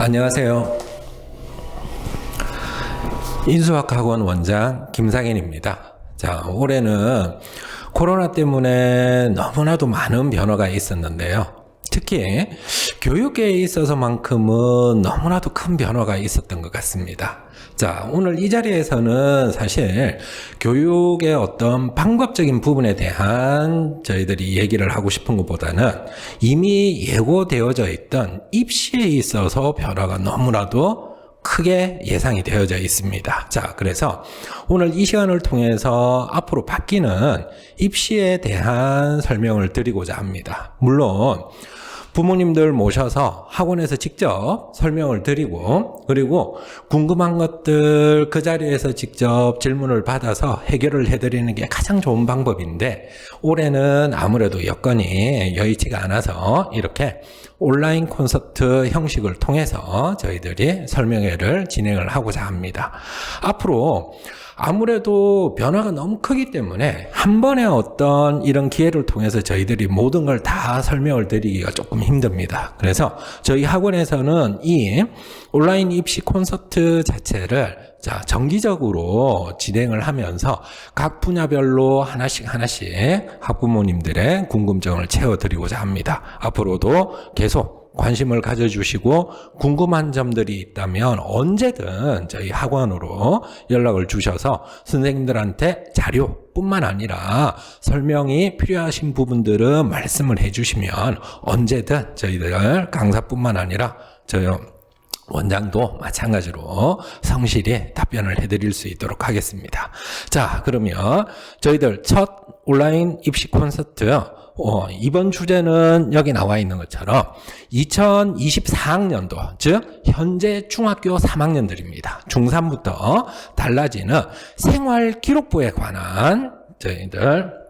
안녕하세요. 인수학학원 원장 김상현입니다. 자, 올해는 코로나 때문에 너무나도 많은 변화가 있었는데요. 특히 교육계에 있어서만큼은 너무나도 큰 변화가 있었던 것 같습니다. 자, 오늘 이 자리에서는 사실 교육의 어떤 방법적인 부분에 대한 저희들이 얘기를 하고 싶은 것보다는 이미 예고되어져 있던 입시에 있어서 변화가 너무나도 크게 예상이 되어져 있습니다. 자, 그래서 오늘 이 시간을 통해서 앞으로 바뀌는 입시에 대한 설명을 드리고자 합니다. 물론 부모님들 모셔서 학원에서 직접 설명을 드리고, 그리고 궁금한 것들 그 자리에서 직접 질문을 받아서 해결을 해드리는 게 가장 좋은 방법인데, 올해는 아무래도 여건이 여의치가 않아서 이렇게 온라인 콘서트 형식을 통해서 저희들이 설명회를 진행을 하고자 합니다. 앞으로 아무래도 변화가 너무 크기 때문에 한 번에 어떤 이런 기회를 통해서 저희들이 모든 걸 다 설명을 드리기가 조금 힘듭니다. 그래서 저희 학원에서는 이 온라인 입시 콘서트 자체를 정기적으로 진행을 하면서 각 분야별로 하나씩 학부모님들의 궁금증을 채워드리고자 합니다. 앞으로도 계속 관심을 가져주시고 궁금한 점들이 있다면 언제든 저희 학원으로 연락을 주셔서 선생님들한테 자료뿐만 아니라 설명이 필요하신 부분들은 말씀을 해주시면 언제든 저희들 강사뿐만 아니라 저희 원장도 마찬가지로 성실히 답변을 해드릴 수 있도록 하겠습니다. 자, 그러면 저희들 첫 온라인 입시 콘서트 이번 주제는 여기 나와 있는 것처럼 2024학년도, 즉 현재 중학교 3학년들입니다. 중3부터 달라지는 생활기록부에 관한 저희들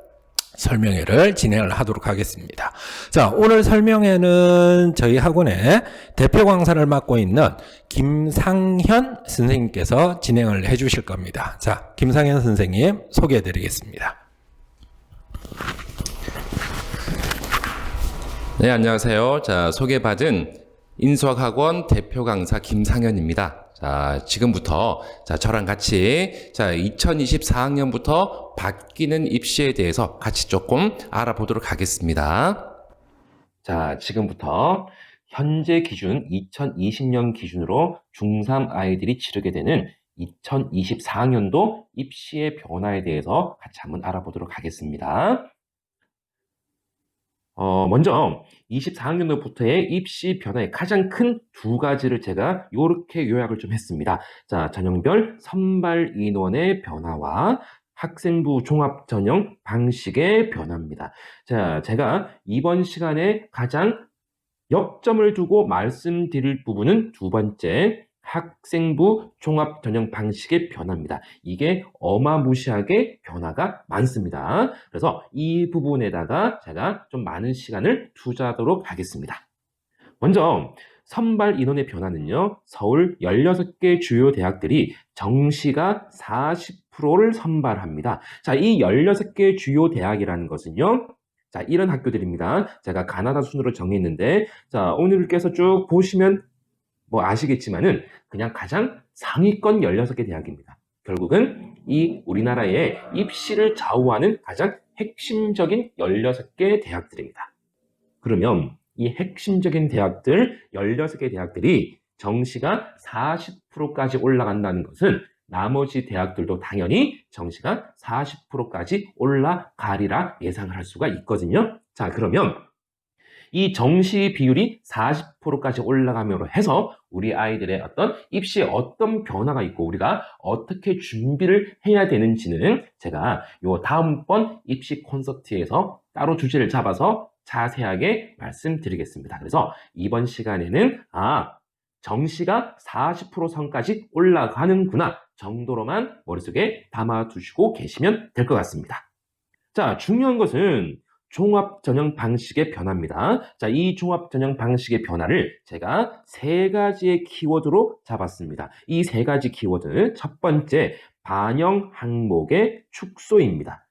설명회를 진행을 하도록 하겠습니다. 자, 오늘 설명회는 저희 학원의 대표 강사를 맡고 있는 김상현 선생님께서 진행을 해 주실 겁니다. 자, 김상현 선생님 소개해 드리겠습니다. 네, 안녕하세요. 자, 소개받은 인수학학원 대표 강사 김상현입니다. 자, 지금부터 저랑 같이 2024학년부터 바뀌는 입시에 대해서 같이 조금 알아보도록 하겠습니다. 자, 지금부터 현재 기준 2020년 기준으로 중3 아이들이 치르게 되는 2024학년도 입시의 변화에 대해서 같이 한번 알아보도록 하겠습니다. 먼저 24학년도부터의 입시 변화의 가장 큰 두 가지를 제가 이렇게 요약을 좀 했습니다. 자, 전형별 선발 인원의 변화와 학생부 종합 전형 방식의 변화입니다. 자, 제가 이번 시간에 가장 역점을 두고 말씀드릴 부분은 두 번째, 학생부 종합 전형 방식의 변화입니다. 이게 어마무시하게 변화가 많습니다. 그래서 이 부분에다가 제가 좀 많은 시간을 투자하도록 하겠습니다. 먼저 선발 인원의 변화는요, 서울 16개 주요 대학들이 정시가 40%를 선발합니다. 자, 이 16개 주요 대학이라는 것은요, 자, 이런 학교들입니다. 제가 가나다 순으로 정했는데, 자, 오늘께서 쭉 보시면 아시겠지만은 그냥 가장 상위권 16개 대학입니다. 결국은 이 우리나라의 입시를 좌우하는 가장 핵심적인 16개 대학들입니다. 그러면 이 핵심적인 대학들 16개 대학들이 정시가 40%까지 올라간다는 것은 나머지 대학들도 당연히 정시가 40%까지 올라가리라 예상을 할 수가 있거든요. 자, 그러면 이 정시 비율이 40%까지 올라감으로 해서 우리 아이들의 어떤 입시에 어떤 변화가 있고 우리가 어떻게 준비를 해야 되는지는 제가 요 다음번 입시 콘서트에서 따로 주제를 잡아서 자세하게 말씀드리겠습니다. 그래서 이번 시간에는 정시가 40% 선까지 올라가는구나 정도로만 머릿속에 담아두시고 계시면 될 것 같습니다. 자, 중요한 것은 종합 전형 방식의 변화입니다. 자, 이 종합 전형 방식의 변화를 제가 세 가지의 키워드로 잡았습니다. 이 세 가지 키워드, 첫 번째, 반영 항목의 축소입니다.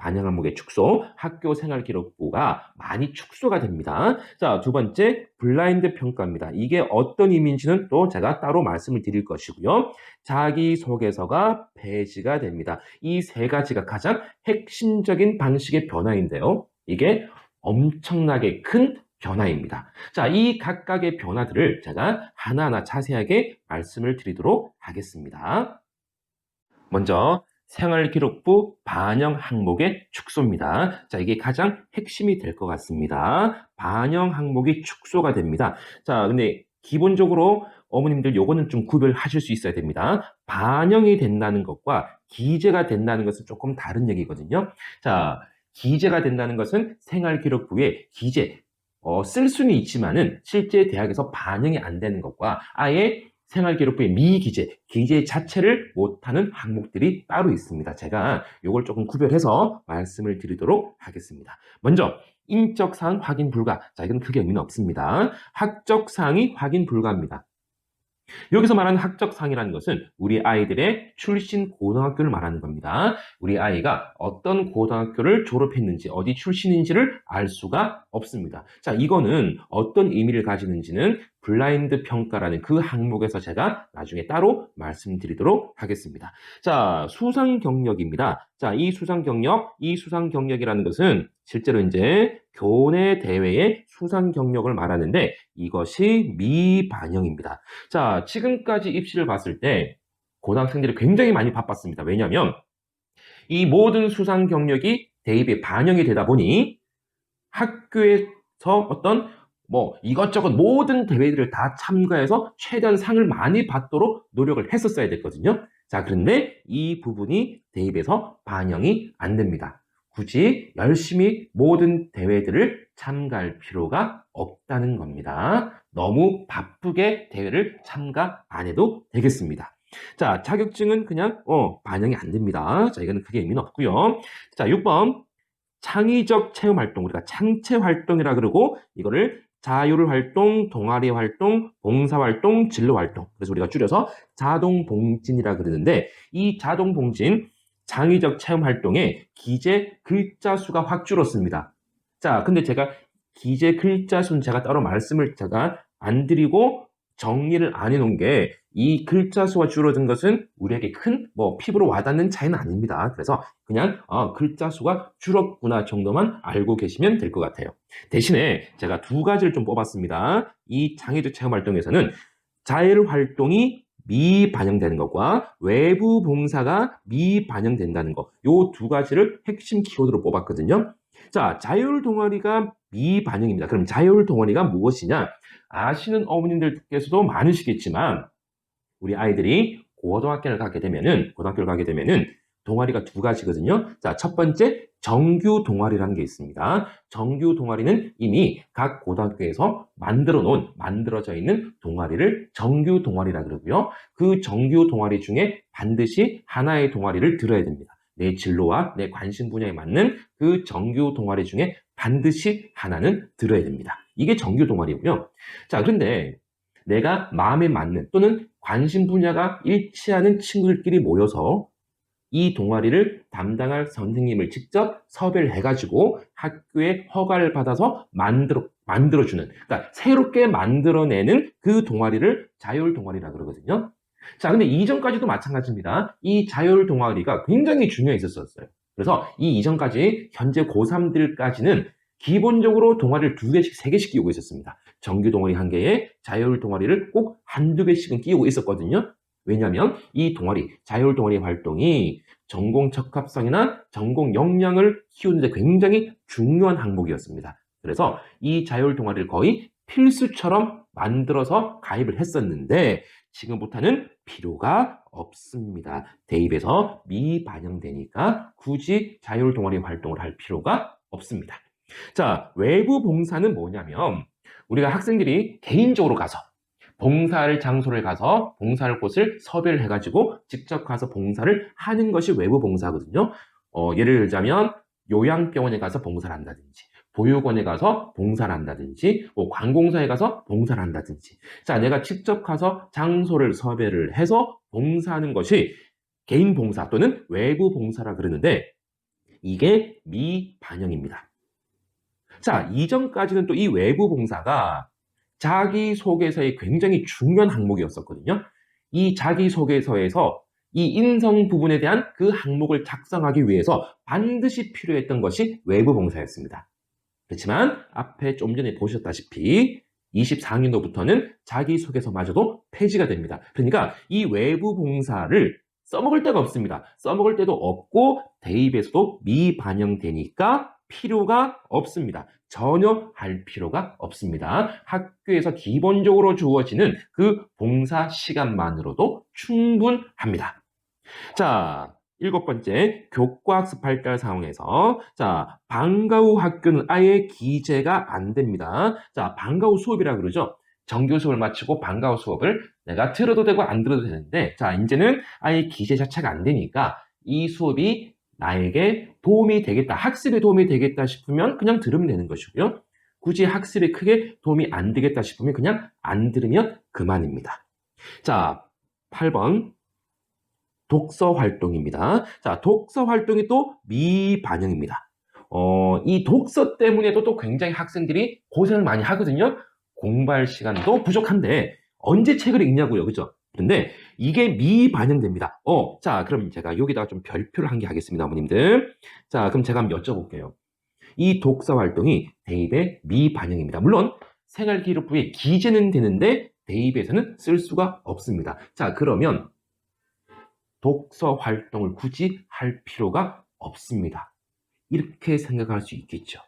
반영 항목의 축소, 학교 생활 기록부가 많이 축소가 됩니다. 자, 두 번째, 블라인드 평가입니다. 이게 어떤 의미인지는 또 제가 따로 말씀을 드릴 것이고요. 자기소개서가 폐지가 됩니다. 이 세 가지가 가장 핵심적인 방식의 변화인데요. 이게 엄청나게 큰 변화입니다. 자, 이 각각의 변화들을 제가 하나하나 자세하게 말씀을 드리도록 하겠습니다. 먼저 생활기록부 반영 항목의 축소입니다. 자, 이게 가장 핵심이 될 것 같습니다. 반영 항목이 축소가 됩니다. 자, 근데 기본적으로 어머님들 요거는 좀 구별하실 수 있어야 됩니다. 반영이 된다는 것과 기재가 된다는 것은 조금 다른 얘기거든요. 자, 기재가 된다는 것은 생활기록부에 기재, 쓸 수는 있지만은 실제 대학에서 반영이 안 되는 것과 아예 생활기록부의 미기재, 기재 자체를 못하는 항목들이 따로 있습니다. 제가 이걸 조금 구별해서 말씀을 드리도록 하겠습니다. 먼저 인적사항 확인 불가. 자, 이건 크게 의미는 없습니다. 학적사항이 확인 불가입니다. 여기서 말하는 학적사항이라는 것은 우리 아이들의 출신 고등학교를 말하는 겁니다. 우리 아이가 어떤 고등학교를 졸업했는지, 어디 출신인지를 알 수가 없습니다. 자, 이거는 어떤 의미를 가지는지는 블라인드 평가라는 그 항목에서 제가 나중에 따로 말씀드리도록 하겠습니다. 자, 수상 경력입니다. 자, 이 수상 경력이라는 것은 실제로 이제 교내 대회의 수상 경력을 말하는데 이것이 미반영입니다. 자, 지금까지 입시를 봤을 때 고등학생들이 굉장히 많이 바빴습니다. 왜냐하면 이 모든 수상 경력이 대입에 반영이 되다 보니 학교에서 어떤 이것저것 모든 대회들을 다 참가해서 최대한 상을 많이 받도록 노력을 했었어야 됐거든요. 자, 그런데 이 부분이 대입에서 반영이 안 됩니다. 굳이 열심히 모든 대회들을 참가할 필요가 없다는 겁니다. 너무 바쁘게 대회를 참가 안 해도 되겠습니다. 자, 자격증은 그냥 반영이 안 됩니다. 자, 이거는 크게 의미는 없고요. 자, 6번 창의적 체험 활동, 우리가 창체 활동이라 그러고 이거를 자율 활동, 동아리 활동, 봉사 활동, 진로 활동. 그래서 우리가 줄여서 자동 봉진이라 그러는데 이 자동 봉진 창의적 체험 활동에 기재 글자 수가 확 줄었습니다. 자, 근데 제가 기재 글자 수는 제가 따로 말씀을 제가 안 드리고 정리를 안 해놓은 게 이 글자 수가 줄어든 것은 우리에게 큰 피부로 와닿는 차이는 아닙니다. 그래서 그냥 글자 수가 줄었구나 정도만 알고 계시면 될 것 같아요. 대신에 제가 두 가지를 좀 뽑았습니다. 이 창의적 체험 활동에서는 자율 활동이 미반영되는 것과 외부 봉사가 미반영된다는 것, 요 두 가지를 핵심 키워드로 뽑았거든요. 자, 자율 동아리가 미반영입니다. 그럼 자율 동아리가 무엇이냐? 아시는 어머님들께서도 많으시겠지만 우리 아이들이 고등학교를 가게 되면은 동아리가 두 가지거든요. 자, 첫 번째 정규 동아리라는 게 있습니다. 정규 동아리는 이미 각 고등학교에서 만들어져 있는 동아리를 정규 동아리라 그러고요. 그 정규 동아리 중에 반드시 하나의 동아리를 들어야 됩니다. 내 진로와 내 관심 분야에 맞는 그 정규 동아리 중에 반드시 하나는 들어야 됩니다. 이게 정규 동아리고요. 자, 그런데 내가 마음에 맞는 또는 관심 분야가 일치하는 친구들끼리 모여서 이 동아리를 담당할 선생님을 직접 섭외를 해가지고 학교에 허가를 받아서 만들어주는, 그러니까 새롭게 만들어내는 그 동아리를 자율 동아리라 그러거든요. 자, 근데 이전까지도 마찬가지입니다. 이 자율 동아리가 굉장히 중요했었어요. 그래서 이 이전까지 현재 고3들까지는 기본적으로 동아리를 2개씩, 3개씩 끼우고 있었습니다. 정규 동아리 1개에 자율 동아리를 꼭 1~2개씩은 끼우고 있었거든요. 왜냐하면 이 동아리, 자율 동아리 활동이 전공 적합성이나 전공 역량을 키우는 데 굉장히 중요한 항목이었습니다. 그래서 이 자율 동아리를 거의 필수처럼 만들어서 가입을 했었는데 지금부터는 필요가 없습니다. 대입에서 미반영되니까 굳이 자율 동아리 활동을 할 필요가 없습니다. 자, 외부 봉사는 뭐냐면 우리가 학생들이 개인적으로 가서 봉사할 장소를 가서 봉사할 곳을 섭외를 해가지고 직접 가서 봉사를 하는 것이 외부 봉사거든요. 예를 들자면 요양병원에 가서 봉사를 한다든지 보육원에 가서 봉사를 한다든지 관공서에 가서 봉사를 한다든지 자, 내가 직접 가서 장소를 섭외를 해서 봉사하는 것이 개인 봉사 또는 외부 봉사라 그러는데 이게 미반영입니다. 자, 이전까지는 또 이 외부 봉사가 자기소개서의 굉장히 중요한 항목이었었거든요. 이 자기소개서에서 이 인성 부분에 대한 그 항목을 작성하기 위해서 반드시 필요했던 것이 외부 봉사였습니다. 그렇지만 앞에 좀 전에 보셨다시피 24학년도부터는 자기소개서마저도 폐지가 됩니다. 그러니까 이 외부 봉사를 써먹을 데가 없습니다. 써먹을 데도 없고 대입에서도 미반영되니까 필요가 없습니다. 전혀 할 필요가 없습니다. 학교에서 기본적으로 주어지는 그 봉사 시간만으로도 충분합니다. 자, 7번째, 교과학습 발달 상황에서 자, 방과 후 학교는 아예 기재가 안 됩니다. 자, 방과 후 수업이라 그러죠. 정규 수업을 마치고 방과 후 수업을 내가 들어도 되고 안 들어도 되는데 자, 이제는 아예 기재 자체가 안 되니까 이 수업이 나에게 도움이 되겠다, 학습에 도움이 되겠다 싶으면 그냥 들으면 되는 것이고요. 굳이 학습에 크게 도움이 안 되겠다 싶으면 그냥 안 들으면 그만입니다. 자, 8번. 독서 활동입니다. 자, 독서 활동이 또 미반영입니다. 이 독서 때문에도 또 굉장히 학생들이 고생을 많이 하거든요. 공부할 시간도 부족한데 언제 책을 읽냐고요. 그죠? 근데 이게 미반영됩니다. 자, 그럼 제가 여기다가 좀 별표를 한 개 하겠습니다, 어머님들. 자, 그럼 제가 한번 여쭤볼게요. 이 독서 활동이 대입에 미반영입니다. 물론 생활기록부에 기재는 되는데 대입에서는 쓸 수가 없습니다. 자, 그러면 독서 활동을 굳이 할 필요가 없습니다. 이렇게 생각할 수 있겠죠.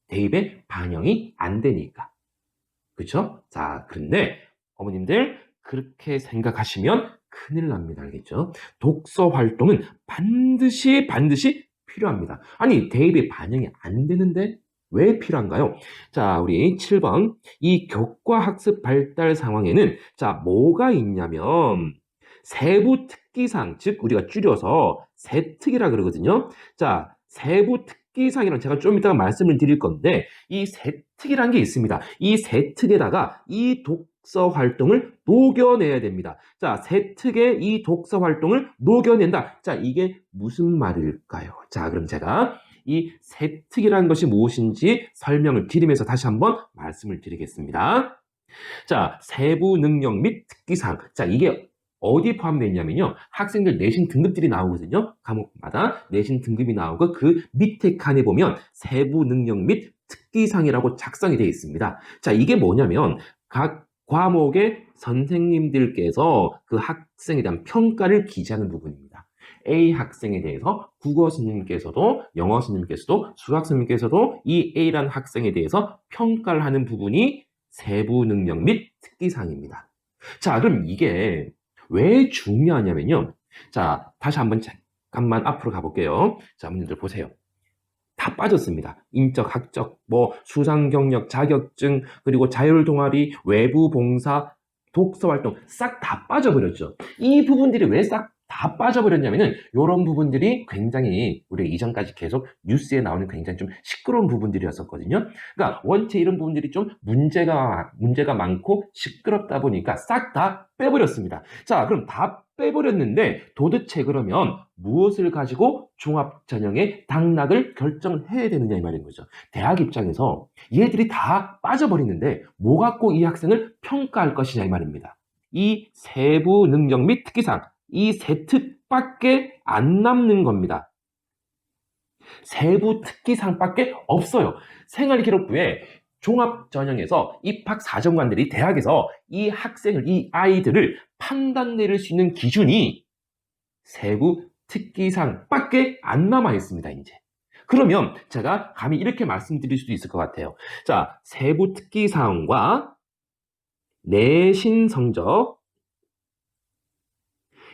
대입에 반영이 안 되니까. 그렇죠? 자, 그런데 어머님들 그렇게 생각하시면 큰일 납니다. 알겠죠? 독서 활동은 반드시 필요합니다. 아니, 대입에 반영이 안 되는데 왜 필요한가요? 자, 우리 7번. 이 교과학습 발달 상황에는 자, 뭐가 있냐면 세부 특기상, 즉 우리가 줄여서 세특이라 그러거든요. 자, 세부 특기상이란 제가 좀 이따가 말씀을 드릴 건데 이 세특이라는 게 있습니다. 이 세특에다가 이 독서 활동을 녹여내야 됩니다. 자, 세특에 이 독서 활동을 녹여낸다. 자, 이게 무슨 말일까요? 자, 그럼 제가 이 세특이라는 것이 무엇인지 설명을 드리면서 다시 한번 말씀을 드리겠습니다. 자, 세부 능력 및 특기상. 자, 이게 어디 포함되어 있냐면요. 학생들 내신 등급들이 나오거든요. 과목마다 내신 등급이 나오고 그 밑에 칸에 보면 세부 능력 및 특기상이라고 작성이 되어 있습니다. 자, 이게 뭐냐면 각 과목의 선생님들께서 그 학생에 대한 평가를 기재하는 부분입니다. A 학생에 대해서 국어 선생님께서도 영어 선생님께서도 수학 선생님께서도 이 A라는 학생에 대해서 평가를 하는 부분이 세부 능력 및 특기상입니다. 자, 그럼 이게 왜 중요하냐면요. 자, 다시 한번 잠깐만 앞으로 가볼게요. 자, 어머님들 보세요. 다 빠졌습니다. 인적, 학적, 수상 경력, 자격증, 그리고 자율 동아리, 외부 봉사, 독서 활동 싹 다 빠져버렸죠. 이 부분들이 왜 싹 다 빠져버렸냐면은 이런 부분들이 굉장히 우리가 이전까지 계속 뉴스에 나오는 굉장히 좀 시끄러운 부분들이었었거든요. 그러니까 원체 이런 부분들이 좀 문제가 많고 시끄럽다 보니까 싹 다 빼버렸습니다. 자, 그럼 다 빼버렸는데 도대체 그러면 무엇을 가지고 종합전형의 당락을 결정해야 되느냐 이 말인 거죠. 대학 입장에서 얘들이 다 빠져버리는데 뭐 갖고 이 학생을 평가할 것이냐 이 말입니다. 이 세부 능력 및 특기상, 이 세특밖에 안 남는 겁니다. 세부 특기상밖에 없어요. 생활기록부에 종합전형에서 입학사정관들이 대학에서 이 학생을, 이 아이들을 판단 내릴 수 있는 기준이 세부 특기상밖에 안 남아 있습니다, 이제. 그러면 제가 감히 이렇게 말씀드릴 수도 있을 것 같아요. 자, 세부 특기사항과 내신 성적,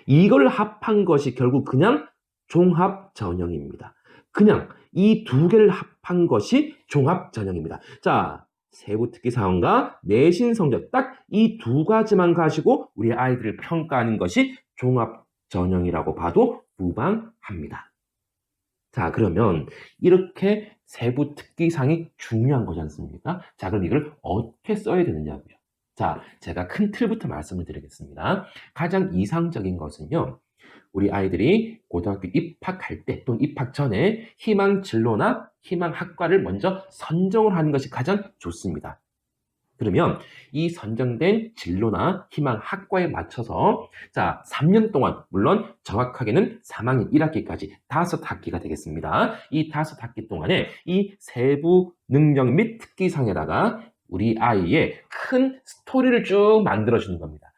이걸 합한 것이 결국 그냥 종합전형입니다. 그냥 이 두 개를 합한 것이 종합전형입니다. 자, 세부 특기사항과 내신 성적 딱 이 두 가지만 가지고 우리 아이들을 평가하는 것이 종합전형이라고 봐도 무방합니다. 자, 그러면 이렇게 세부 특기사항이 중요한 거지 않습니까? 자, 그럼 이걸 어떻게 써야 되느냐고요. 자, 제가 큰 틀부터 말씀을 드리겠습니다. 가장 이상적인 것은요. 우리 아이들이 고등학교 입학할 때 또는 입학 전에 희망 진로나 희망 학과를 먼저 선정을 하는 것이 가장 좋습니다. 그러면 이 선정된 진로나 희망 학과에 맞춰서 3년 동안, 물론 정확하게는 3학년 1학기까지 5학기가 되겠습니다. 이 5학기 동안에 이 세부 능력 및 특기상에다가 우리 아이의 큰 스토리를 쭉 만들어주는 겁니다.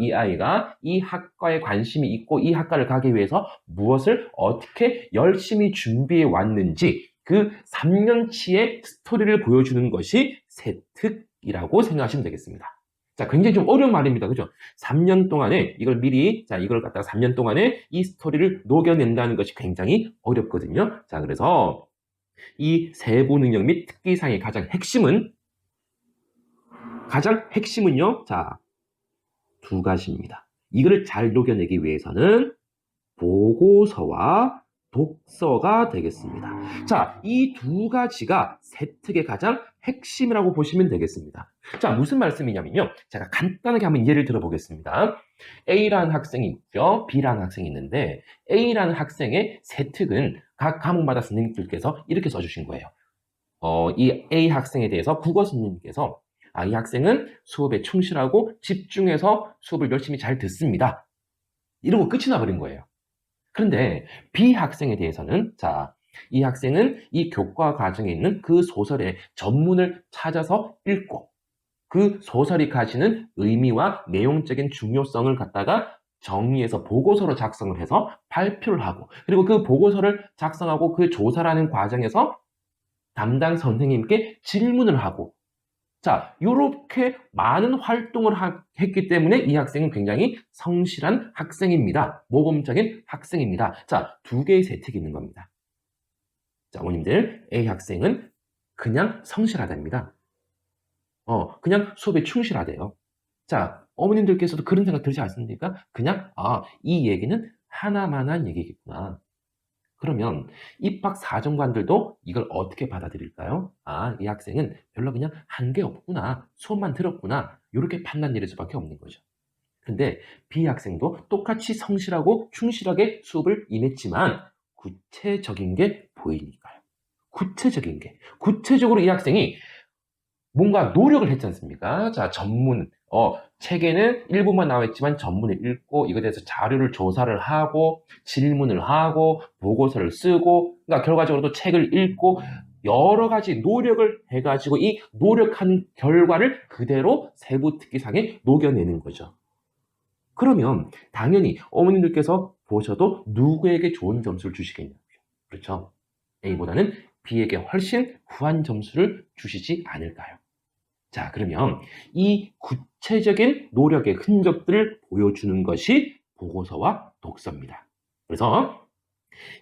이 아이가 이 학과에 관심이 있고 이 학과를 가기 위해서 무엇을 어떻게 열심히 준비해 왔는지 그 3년치의 스토리를 보여주는 것이 세특이라고 생각하시면 되겠습니다. 굉장히 좀 어려운 말입니다. 그죠? 3년 동안에 이걸 미리, 이걸 갖다가 3년 동안에 이 스토리를 녹여낸다는 것이 굉장히 어렵거든요. 그래서 이 세부 능력 및 특기상의 가장 핵심은요, 두 가지입니다. 이걸 잘 녹여내기 위해서는 보고서와 독서가 되겠습니다. 이 두 가지가 세특의 가장 핵심이라고 보시면 되겠습니다. 무슨 말씀이냐면요. 제가 간단하게 한번 예를 들어보겠습니다. A라는 학생이 있죠. B라는 학생이 있는데 A라는 학생의 세특은 각 과목마다 선생님들께서 이렇게 써주신 거예요. 이 A 학생에 대해서 국어 선생님께서 이 학생은 수업에 충실하고 집중해서 수업을 열심히 잘 듣습니다. 이러고 끝이 나버린 거예요. 그런데 B 학생에 대해서는 이 학생은 이 교과 과정에 있는 그 소설의 전문을 찾아서 읽고 그 소설이 가지는 의미와 내용적인 중요성을 갖다가 정리해서 보고서로 작성을 해서 발표를 하고 그리고 그 보고서를 작성하고 그 조사라는 과정에서 담당 선생님께 질문을 하고 이렇게 많은 활동을 했기 때문에 이 학생은 굉장히 성실한 학생입니다. 모범적인 학생입니다. 두 개의 세특이 있는 겁니다. 어머님들, A 학생은 그냥 성실하답니다. 그냥 수업에 충실하대요. 어머님들께서도 그런 생각 들지 않습니까? 그냥, 이 얘기는 하나만한 얘기겠구나. 그러면 입학 사정관들도 이걸 어떻게 받아들일까요? 이 학생은 별로 그냥 한 게 없구나. 수업만 들었구나. 이렇게 판단 내릴 수밖에 없는 거죠. 근데 B 학생도 똑같이 성실하고 충실하게 수업을 임했지만 구체적인 게 보이니까요. 구체적으로 이 학생이 뭔가 노력을 했지 않습니까? 전문, 책에는 일부만 나와 있지만 전문을 읽고 이거에 대해서 자료를 조사를 하고 질문을 하고 보고서를 쓰고 그러니까 결과적으로 또 책을 읽고 여러 가지 노력을 해가지고 이 노력한 결과를 그대로 세부 특기상에 녹여내는 거죠. 그러면 당연히 어머님들께서 보셔도 누구에게 좋은 점수를 주시겠냐고요. 그렇죠? A보다는 B에게 훨씬 후한 점수를 주시지 않을까요? 그러면 이 구체적인 노력의 흔적들을 보여주는 것이 보고서와 독서입니다. 그래서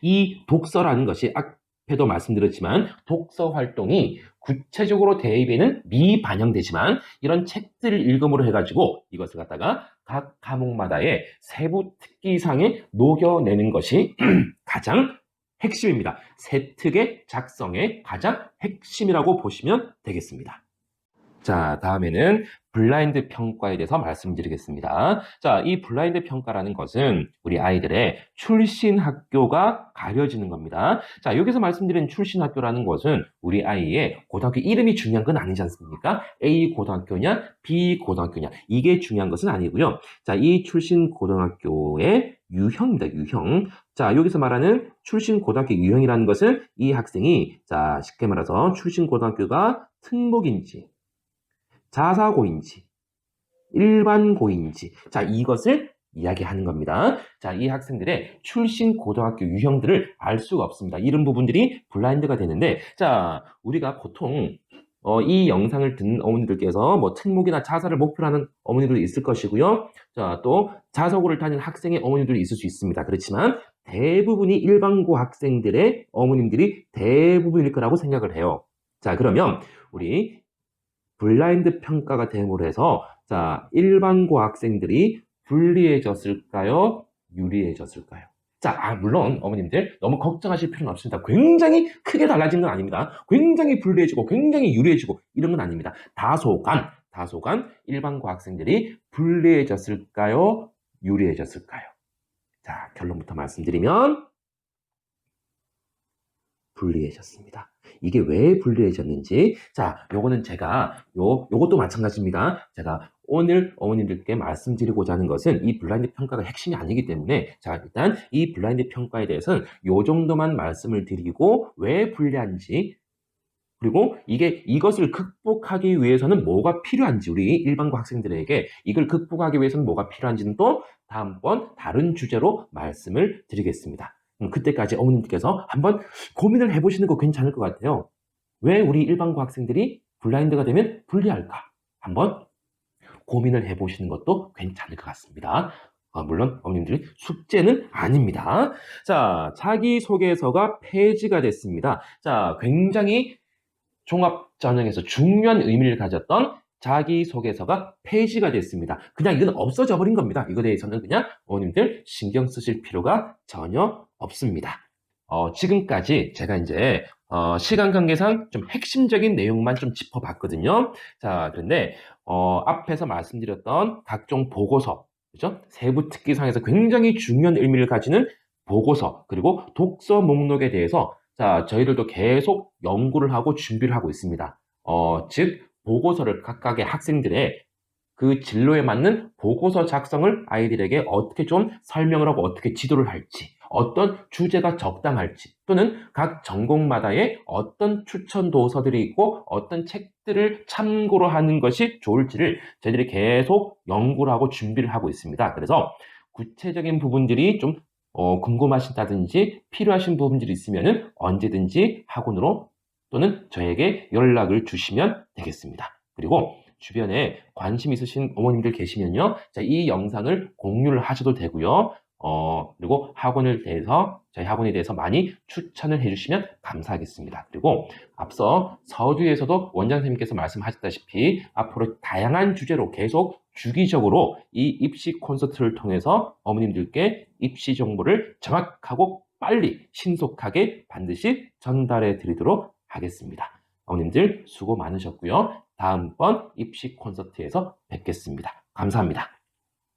이 독서라는 것이 앞에도 말씀드렸지만 독서 활동이 구체적으로 대입에는 미반영되지만 이런 책들을 읽음으로 해가지고 이것을 갖다가 각 과목마다의 세부 특기상에 녹여내는 것이 가장 핵심입니다. 세특의 작성의 가장 핵심이라고 보시면 되겠습니다. 다음에는 블라인드 평가에 대해서 말씀드리겠습니다. 이 블라인드 평가라는 것은 우리 아이들의 출신 학교가 가려지는 겁니다. 여기서 말씀드린 출신 학교라는 것은 우리 아이의 고등학교 이름이 중요한 건 아니지 않습니까? A 고등학교냐, B 고등학교냐, 이게 중요한 것은 아니고요. 이 출신 고등학교의 유형입니다, 유형. 여기서 말하는 출신 고등학교 유형이라는 것은 이 학생이, 쉽게 말해서 출신 고등학교가 특목인지, 자사고인지, 일반고인지, 이것을 이야기하는 겁니다. 이 학생들의 출신 고등학교 유형들을 알 수가 없습니다. 이런 부분들이 블라인드가 되는데, 우리가 보통 이 영상을 듣는 어머니들께서 뭐 특목이나 자사를 목표로 하는 어머니들도 있을 것이고요. 또 자사고를 다니는 학생의 어머니들도 있을 수 있습니다. 그렇지만 대부분이 일반고 학생들의 어머님들이 대부분일 거라고 생각을 해요. 그러면 우리 블라인드 평가가 됨으로 해서 일반고 학생들이 불리해졌을까요? 유리해졌을까요? 물론 어머님들 너무 걱정하실 필요는 없습니다. 굉장히 크게 달라진 건 아닙니다. 굉장히 불리해지고 굉장히 유리해지고 이런 건 아닙니다. 다소간 일반고 학생들이 불리해졌을까요? 유리해졌을까요? 자, 결론부터 말씀드리면 불리해졌습니다. 이게 왜 불리해졌는지, 자, 요거는 제가, 요것도 마찬가지입니다. 제가 오늘 어머님들께 말씀드리고자 하는 것은 이 블라인드 평가가 핵심이 아니기 때문에, 자, 일단 이 블라인드 평가에 대해서는 요 정도만 말씀을 드리고, 왜 불리한지, 그리고 이것을 극복하기 위해서는 뭐가 필요한지, 우리 일반고 학생들에게 이걸 극복하기 위해서는 뭐가 필요한지는 또 다음번 다른 주제로 말씀을 드리겠습니다. 그때까지 어머님께서 한번 고민을 해보시는 거 괜찮을 것 같아요. 왜 우리 일반고 학생들이 블라인드가 되면 불리할까? 한번 고민을 해보시는 것도 괜찮을 것 같습니다. 물론 어머님들이 숙제는 아닙니다. 자, 자기소개서가 폐지가 됐습니다. 자, 굉장히 종합전형에서 중요한 의미를 가졌던 자기소개서가 폐지가 됐습니다. 그냥 이건 없어져 버린 겁니다. 이거에 대해서는 그냥 어머님들 신경 쓰실 필요가 전혀 없습니다. 지금까지 제가 이제 시간 관계상 좀 핵심적인 내용만 좀 짚어봤거든요. 자, 그런데 앞에서 말씀드렸던 각종 보고서, 그죠? 세부 특기상에서 굉장히 중요한 의미를 가지는 보고서, 그리고 독서 목록에 대해서 자, 저희들도 계속 연구를 하고 준비를 하고 있습니다. 즉, 보고서를 각각의 학생들의 그 진로에 맞는 보고서 작성을 아이들에게 어떻게 좀 설명을 하고 어떻게 지도를 할지, 어떤 주제가 적당할지, 또는 각 전공마다의 어떤 추천 도서들이 있고 어떤 책들을 참고로 하는 것이 좋을지를 저희들이 계속 연구를 하고 준비를 하고 있습니다. 그래서 구체적인 부분들이 좀 궁금하시다든지 필요하신 부분들이 있으면 언제든지 학원으로 또는 저에게 연락을 주시면 되겠습니다. 그리고 주변에 관심 있으신 어머님들 계시면요. 자, 이 영상을 공유를 하셔도 되고요. 그리고 저희 학원에 대해서 많이 추천을 해주시면 감사하겠습니다. 그리고 앞서 서두에서도 원장 선생님께서 말씀하셨다시피 앞으로 다양한 주제로 계속 주기적으로 이 입시 콘서트를 통해서 어머님들께 입시 정보를 정확하고 빨리 신속하게 반드시 전달해 드리도록 하겠습니다. 어머님들 수고 많으셨고요. 다음번 입시 콘서트에서 뵙겠습니다. 감사합니다.